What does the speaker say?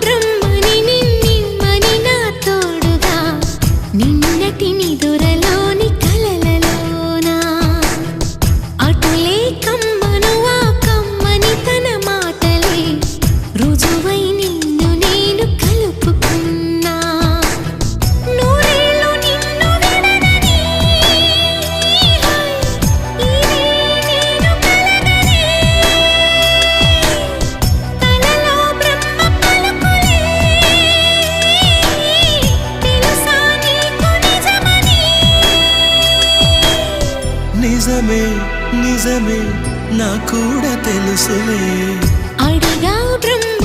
బ్రహ్మని నిన్నిమ్మని నా తోడుగా నిన్నటి నిదురలోని కలలలోనా అటులే కమ్మను ఆ కమ్మని తన మాటలే రుజువై నిన్ను నేను కలుపుకున్నా నూరేళ్ళు నిన్ను విడనని ఇదే నేను కలగని తలలో బ్రహ్మ పలుకులే తెలుసా నీకు నిజమని నిజమే నిజమే నా కూడా తెలుసులే అడిగా బ్రహ్మ